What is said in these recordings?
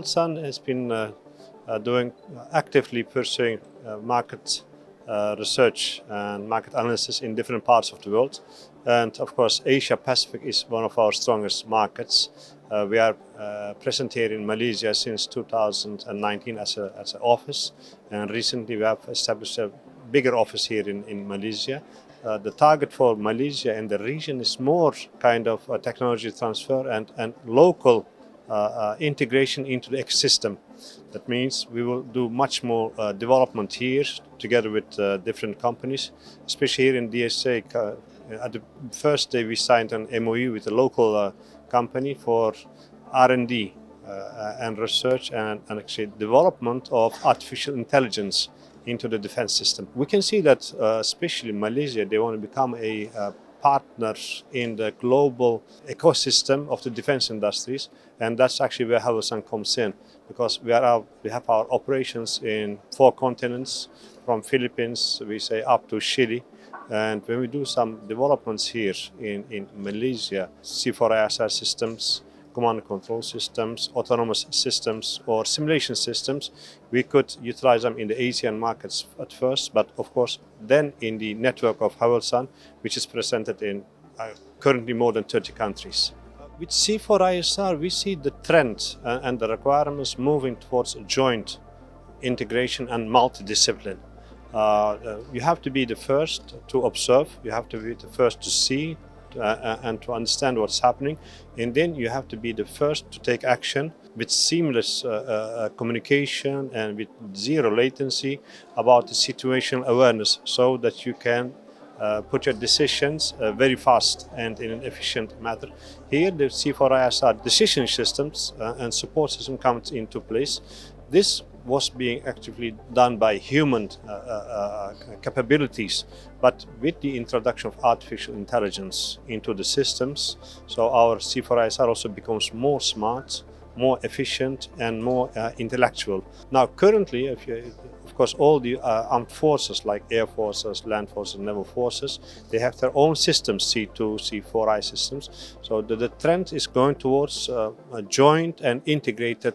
HAVELSAN has been actively pursuing market research and market analysis in different parts of the world. And of course, Asia Pacific is one of our strongest markets. We are present here in Malaysia since 2019 as an office, and recently we have established a bigger office here in Malaysia. The target for Malaysia and the region is more kind of technology transfer and local integration into the ecosystem. That means we will do much more development here together with different companies, especially here in DSA. At the first day we signed an MOU with a local company for R&D and research and actually development of artificial intelligence into the defense system. We can see that especially Malaysia, they want to become a partner in the global ecosystem of the defense industries, and that's actually where HAVELSAN comes in, because we have our operations in 4 continents, from Philippines we say up to Chile. And when we do some developments here in Malaysia, C4I systems, command and control systems, autonomous systems or simulation systems, we could utilize them in the Asian markets at first, but of course then in the network of HAVELSAN, which is presented in currently more than 30 countries. With C4ISR, we see the trend and the requirements moving towards joint integration and multidiscipline. You have to be the first to observe, you have to be the first to see and to understand what's happening, and then you have to be the first to take action with seamless communication and with zero latency about the situational awareness, so that you can put your decisions very fast and in an efficient manner. Here the C4ISR decision systems and support system comes into place. This was being actively done by human capabilities, but with the introduction of artificial intelligence into the systems, so our C4ISR also becomes more smart, more efficient and more intellectual. Now currently, of course, all the armed forces like air forces, land forces, naval forces, they have their own systems, C2, C4I systems. So the trend is going towards joint and integrated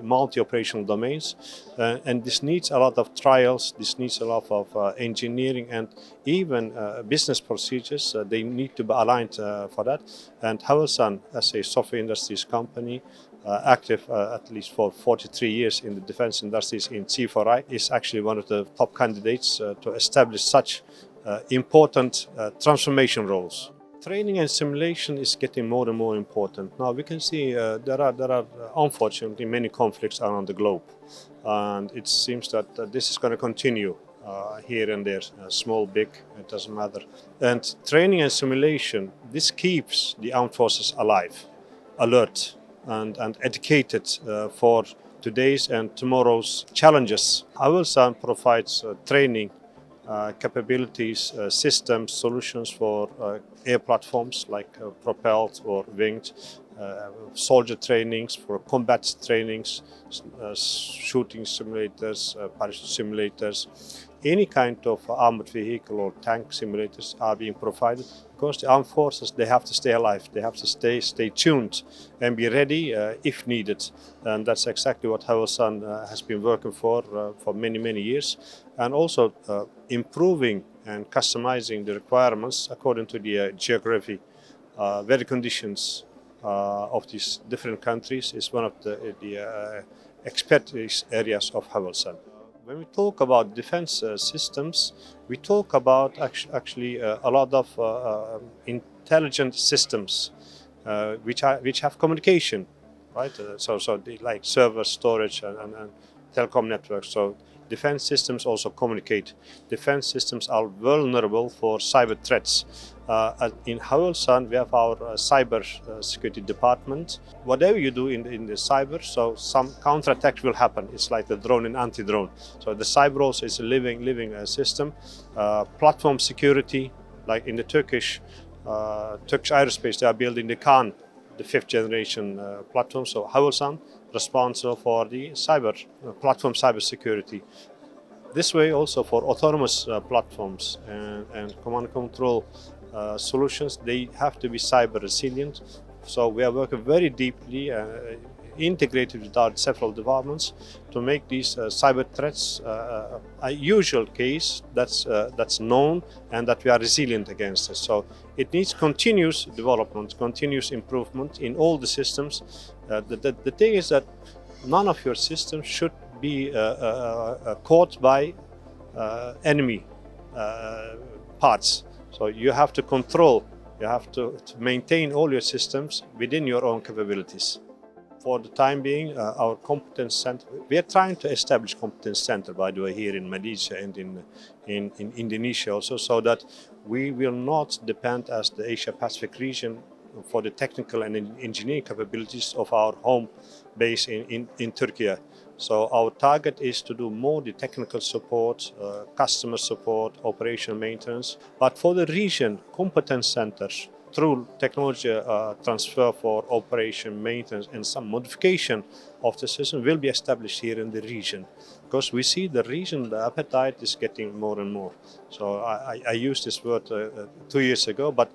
multi-operational domains. And this needs a lot of trials, this needs a lot of engineering and even business procedures. They need to be aligned for that. And HAVELSAN, as a software industries company, active at least for 43 years in the defense industries in C4I, is actually one of the top candidates to establish such important transformation roles. Training and simulation is getting more and more important. Now we can see there are unfortunately many conflicts around the globe, and it seems that this is going to continue here and there, small, big, it doesn't matter. And training and simulation, this keeps the armed forces alive, alert, and educated for today's and tomorrow's challenges. HAVELSAN provides training capabilities, systems, solutions for air platforms like propelled or winged, soldier trainings, for combat trainings, shooting simulators, parachute simulators. Any kind of armored vehicle or tank simulators are being provided, because the armed forces, they have to stay alive, they have to stay tuned and be ready if needed. And that's exactly what HAVELSAN has been working for many years, and also improving and customizing the requirements according to the geography, weather conditions of these different countries is one of the expertise areas of HAVELSAN. When we talk about defense systems, we talk about actually a lot of intelligent systems which have communication, right? So they like server storage and telecom networks. So defense systems also communicate. Defense systems are vulnerable for cyber threats. In HAVELSAN, we have our cyber security department. Whatever you do in the cyber, so some counterattack will happen. It's like the drone and anti-drone. So the cyber also is a living system. Platform security, like in the Turkish aerospace, they are building the Khan, the 5th generation platform. So HAVELSAN responsible for the platform cyber security. This way also for autonomous platforms and command and control solutions, they have to be cyber resilient. So we are working very deeply integrated with our several departments to make these cyber threats a usual case that's known and that we are resilient against it. So it needs continuous development, continuous improvement in all the systems. The thing is that none of your systems should be caught by enemy parts. So you have to control, you have to maintain all your systems within your own capabilities. For the time being, our competence center, we are trying to establish competence center, by the way, here in Malaysia and in Indonesia also, so that we will not depend as the Asia-Pacific region for the technical and engineering capabilities of our home base in Türkiye. So our target is to do more the technical support, customer support, operational maintenance. But for the region, competence centers, through technology transfer for operation, maintenance, and some modification of the system will be established here in the region. Because we see the region, the appetite is getting more and more. So I used this word 2 years ago, but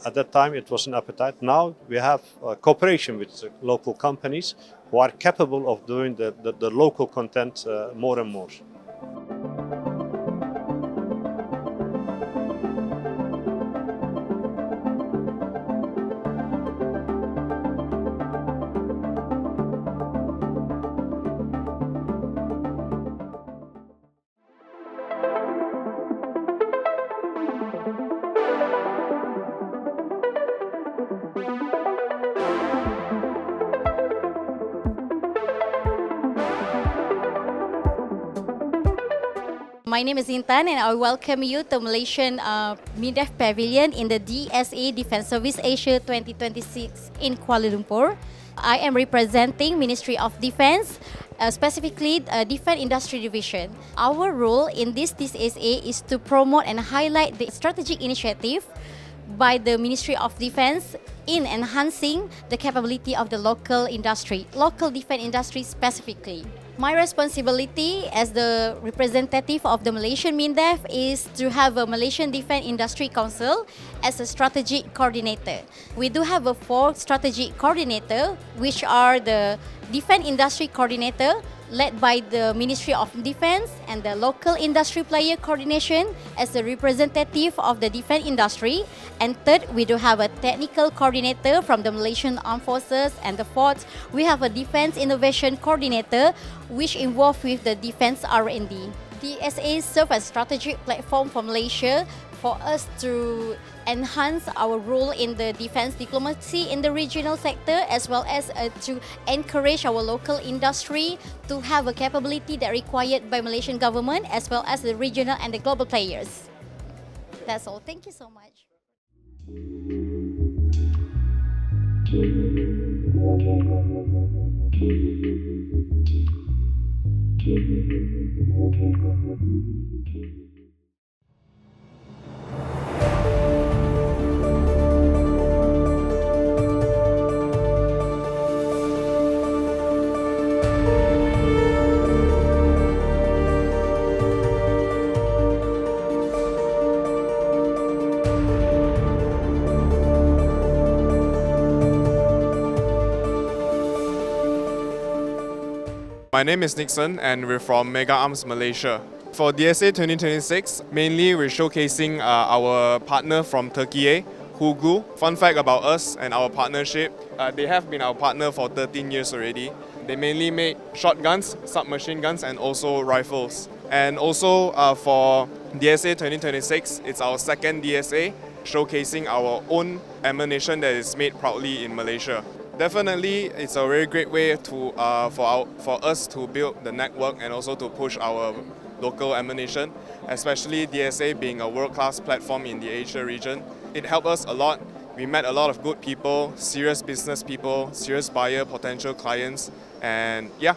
at that time it was an appetite. Now we have cooperation with local companies who are capable of doing the local content more and more. My name is Intan and I welcome you to Malaysian MINDEF Pavilion in the DSA Defence Service Asia 2026 in Kuala Lumpur. I am representing Ministry of Defence, specifically Defence Industry Division. Our role in this DSA is to promote and highlight the strategic initiative by the Ministry of Defence in enhancing the capability of the local industry, local defence industry specifically. My responsibility as the representative of the Malaysian MINDEF is to have a Malaysian Defence Industry Council as a strategic coordinator. We do have a 4 strategic coordinator, which are the Defence Industry Coordinator, led by the Ministry of Defence, and the local industry player coordination as the representative of the defence industry. And third, we do have a technical coordinator from the Malaysian Armed Forces. And the fourth, we have a defence innovation coordinator, which involved with the defence R&D. DSA serves as a strategic platform for Malaysia for us to enhance our role in the defence diplomacy in the regional sector, as well as to encourage our local industry to have a capability that required by Malaysian government, as well as the regional and the global players. That's all. Thank you so much. My name is Nixon and we're from Mega Arms Malaysia. For DSA 2026, mainly we're showcasing our partner from Türkiye, Hugu. Fun fact about us and our partnership, they have been our partner for 13 years already. They mainly make shotguns, submachine guns and also rifles. And also for DSA 2026, it's our second DSA, showcasing our own ammunition that is made proudly in Malaysia. Definitely, it's a very great way to for us to build the network and also to push our local ammunition, especially DSA being a world-class platform in the Asia region. It helped us a lot. We met a lot of good people, serious business people, serious buyer, potential clients, and yeah.